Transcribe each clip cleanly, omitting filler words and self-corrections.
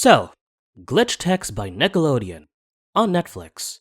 So, Glitch Text by Nickelodeon on Netflix.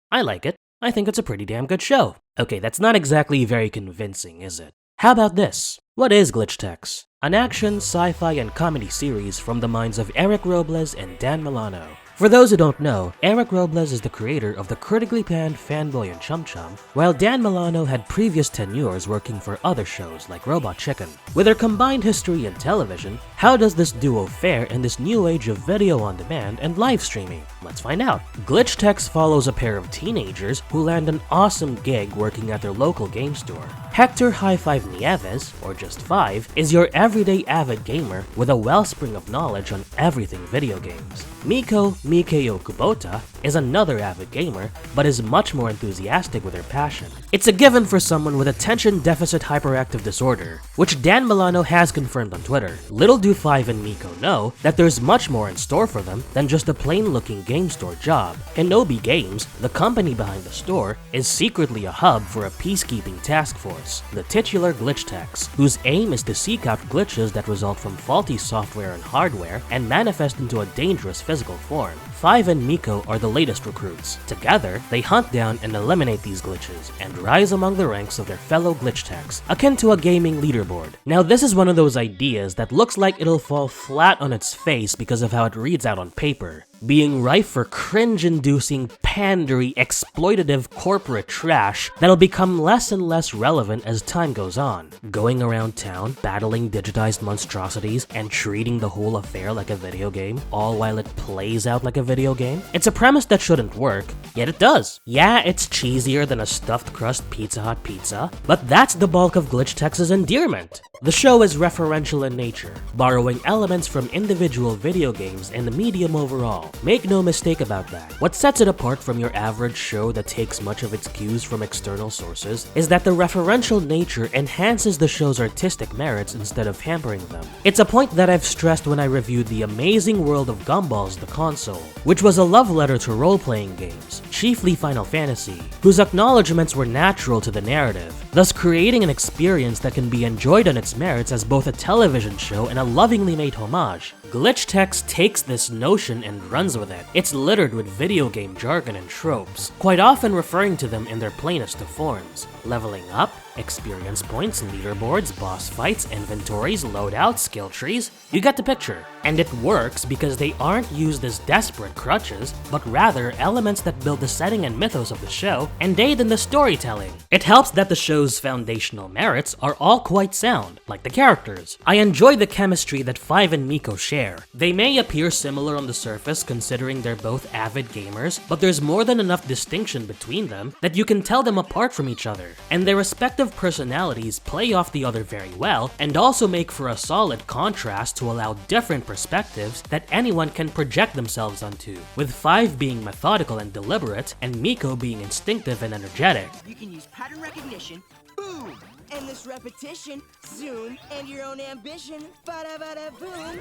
I like it. I think it's a pretty damn good show. Okay, that's not exactly very convincing, is it? How about this? What is Glitch Text? An action, sci-fi, and comedy series from the minds of Eric Robles and Dan Milano. For those who don't know, Eric Robles is the creator of the critically panned Fanboy and Chum Chum, while Dan Milano had previous tenures working for other shows like Robot Chicken. With their combined history in television, how does this duo fare in this new age of video on demand and live streaming? Let's find out. Glitch Text follows a pair of teenagers who land an awesome gig working at their local game store. Hector High Five Nieves, or just 5, is your everyday avid gamer with a wellspring of knowledge on everything video games. Miko Mikeo Kubota is another avid gamer, but is much more enthusiastic with her passion. It's a given for someone with attention deficit hyperactive disorder, which Dan Milano has confirmed on Twitter. Little do 5 and Miko know that there's much more in store for them than just a plain-looking game store job. Kenobi Games, the company behind the store, is secretly a hub for a peacekeeping task force, the titular Glitch Text, whose aim is to seek out glitches that result from faulty software and hardware and manifest into a dangerous physical form. 5 and Miko are the latest recruits. Together, they hunt down and eliminate these glitches, and rise among the ranks of their fellow Glitch Techs, akin to a gaming leaderboard. Now this is one of those ideas that looks like it'll fall flat on its face because of how it reads out on paper, being rife for cringe-inducing, pandery, exploitative corporate trash that'll become less and less relevant as time goes on. Going around town, battling digitized monstrosities, and treating the whole affair like a video game, all while it plays out like a video game? It's a premise that shouldn't work, yet it does. Yeah, it's cheesier than a stuffed crust Pizza Hut pizza, but that's the bulk of Glitch Text's endearment. The show is referential in nature, borrowing elements from individual video games and the medium overall. Make no mistake about that. What sets it apart from your average show that takes much of its cues from external sources is that the referential nature enhances the show's artistic merits instead of hampering them. It's a point that I've stressed when I reviewed The Amazing World of Gumballs the Console, which was a love letter to role-playing games, chiefly Final Fantasy, whose acknowledgements were natural to the narrative, thus creating an experience that can be enjoyed on its merits as both a television show and a lovingly made homage. Glitch Text takes this notion and runs with it. It's littered with video game jargon and tropes, quite often referring to them in their plainest of forms. Leveling up, experience points, leaderboards, boss fights, inventories, loadouts, skill trees, you get the picture. And it works because they aren't used as desperate crutches, but rather elements that build the setting and mythos of the show and aid in the storytelling. It helps that the show's foundational merits are all quite sound, like the characters. I enjoy the chemistry that 5 and Miko share. They may appear similar on the surface considering they're both avid gamers, but there's more than enough distinction between them that you can tell them apart from each other. And their respective personalities play off the other very well and also make for a solid contrast to allow different perspectives that anyone can project themselves onto, with 5 being methodical and deliberate and Miko being instinctive and energetic. You can use pattern recognition, boom, endless repetition, zoom, and your own ambition, bada-bada-boom,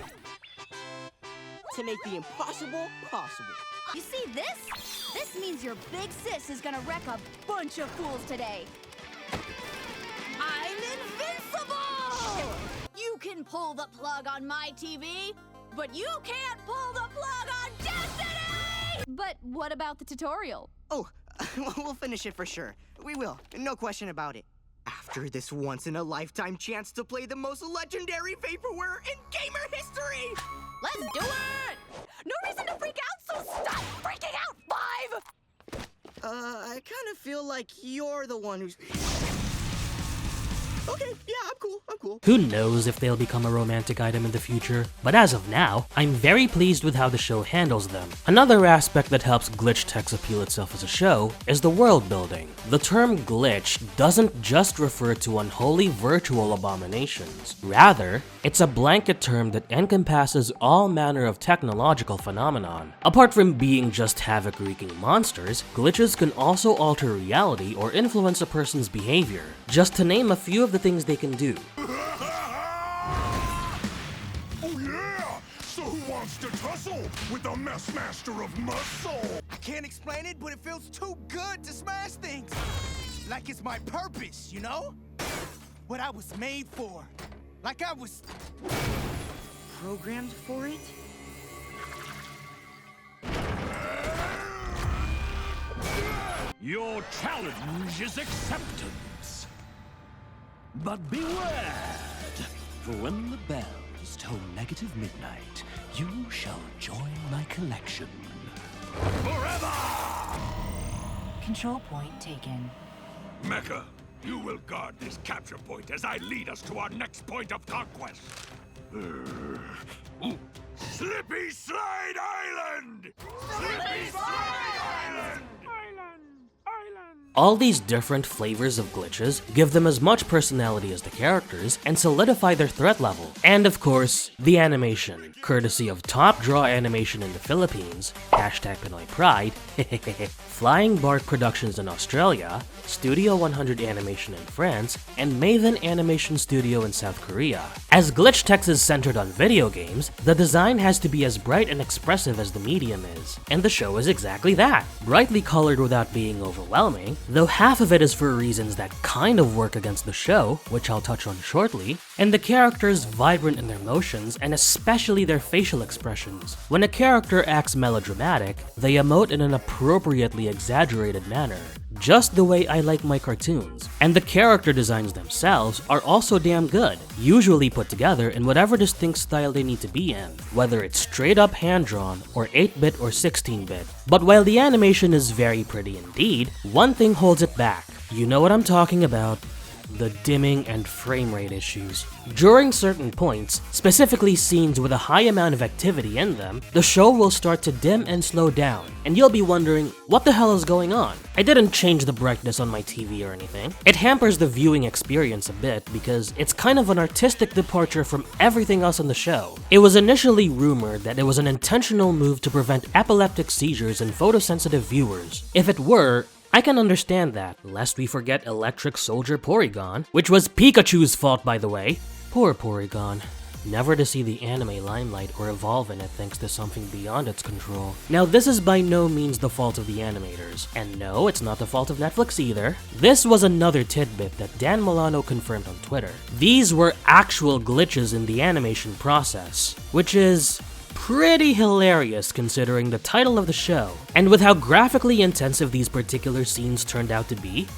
to make the impossible possible. You see this? This means your big sis is gonna wreck a bunch of fools today. I'm invincible! You can pull the plug on my TV, but you can't pull the plug on Destiny! But what about the tutorial? Oh, we'll finish it for sure. We will, no question about it. After this once-in-a-lifetime chance to play the most legendary vaporware in gamer history! Let's do it! No reason to freak out, so stop freaking out, 5! I kind of feel like you're the one who's... Okay, yeah, I'm cool. Who knows if they'll become a romantic item in the future, but as of now, I'm very pleased with how the show handles them. Another aspect that helps Glitch Text appeal itself as a show is the world building. The term glitch doesn't just refer to unholy virtual abominations. Rather, it's a blanket term that encompasses all manner of technological phenomenon. Apart from being just havoc-wreaking monsters, glitches can also alter reality or influence a person's behavior, just to name a few of the things they can do. Oh yeah! So who wants to tussle with the mess master of muscle? I can't explain it, but it feels too good to smash things. Like it's my purpose, you know? What I was made for. Like I was Programmed for it? Your challenge is acceptance. But beware, for when the bells toll negative midnight, you shall join my collection. Forever! Control point taken. Mecha, you will guard this capture point as I lead us to our next point of conquest. Slippy Slide Island! Slippy Slide Island! All these different flavors of glitches give them as much personality as the characters and solidify their threat level. And of course, the animation, courtesy of Top Draw Animation in the Philippines, hashtag Pinoy Pride, Flying Bark Productions in Australia, Studio 100 Animation in France, and Maven Animation Studio in South Korea. As Glitch Text is centered on video games, the design has to be as bright and expressive as the medium is, and the show is exactly that. Brightly colored without being overwhelming, though half of it is for reasons that kind of work against the show, which I'll touch on shortly, and the characters vibrant in their motions and especially their facial expressions. When a character acts melodramatic, they emote in an appropriately exaggerated manner, just the way I like my cartoons. And the character designs themselves are also damn good, usually put together in whatever distinct style they need to be in, whether it's straight up hand-drawn or 8-bit or 16-bit. But while the animation is very pretty indeed, one thing holds it back. You know what I'm talking about. The dimming and frame rate issues. During certain points, specifically scenes with a high amount of activity in them, the show will start to dim and slow down, and you'll be wondering, what the hell is going on? I didn't change the brightness on my TV or anything. It hampers the viewing experience a bit because it's kind of an artistic departure from everything else on the show. It was initially rumored that it was an intentional move to prevent epileptic seizures in photosensitive viewers. If it were, I can understand that, lest we forget Electric Soldier Porygon, which was Pikachu's fault by the way. Poor Porygon. Never to see the anime limelight or evolve in it thanks to something beyond its control. Now this is by no means the fault of the animators, and no, it's not the fault of Netflix either. This was another tidbit that Dan Milano confirmed on Twitter. These were actual glitches in the animation process, which is pretty hilarious considering the title of the show. And with how graphically intensive these particular scenes turned out to be,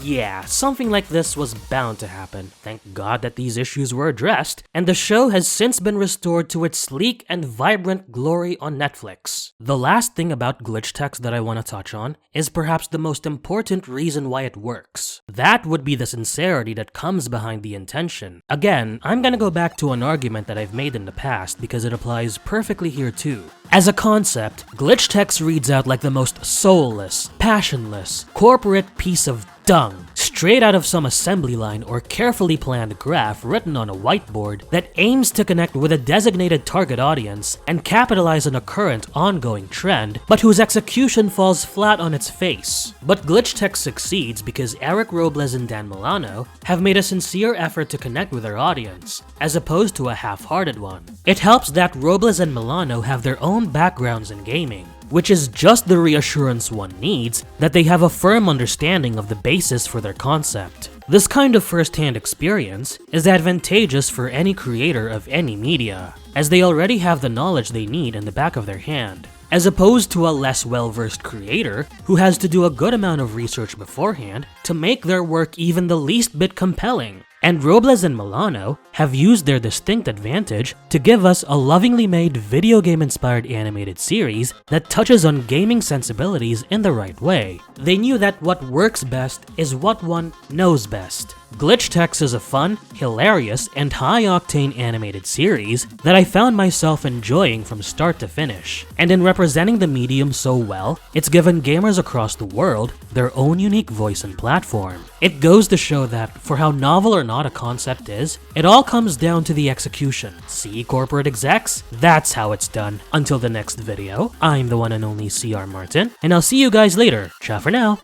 yeah, something like this was bound to happen. Thank God that these issues were addressed, and the show has since been restored to its sleek and vibrant glory on Netflix. The last thing about Glitch Text that I want to touch on is perhaps the most important reason why it works. That would be the sincerity that comes behind the intention. Again, I'm gonna go back to an argument that I've made in the past because it applies perfectly here too. As a concept, Glitch Text reads out like the most soulless, passionless, corporate piece of dung, straight out of some assembly line or carefully planned graph written on a whiteboard that aims to connect with a designated target audience and capitalize on a current ongoing trend, but whose execution falls flat on its face. But Glitch Text succeeds because Eric Robles and Dan Milano have made a sincere effort to connect with their audience, as opposed to a half-hearted one. It helps that Robles and Milano have their own backgrounds in gaming, which is just the reassurance one needs that they have a firm understanding of the basis for their concept. This kind of first-hand experience is advantageous for any creator of any media, as they already have the knowledge they need in the back of their hand, as opposed to a less well-versed creator who has to do a good amount of research beforehand to make their work even the least bit compelling. And Robles and Milano have used their distinct advantage to give us a lovingly made video game-inspired animated series that touches on gaming sensibilities in the right way. They knew that what works best is what one knows best. Glitch Text is a fun, hilarious, and high-octane animated series that I found myself enjoying from start to finish. And in representing the medium so well, it's given gamers across the world their own unique voice and platform. It goes to show that, for how novel or not a concept is, it all comes down to the execution. See, corporate execs? That's how it's done. Until the next video, I'm the one and only CR Martin, and I'll see you guys later. Ciao for now.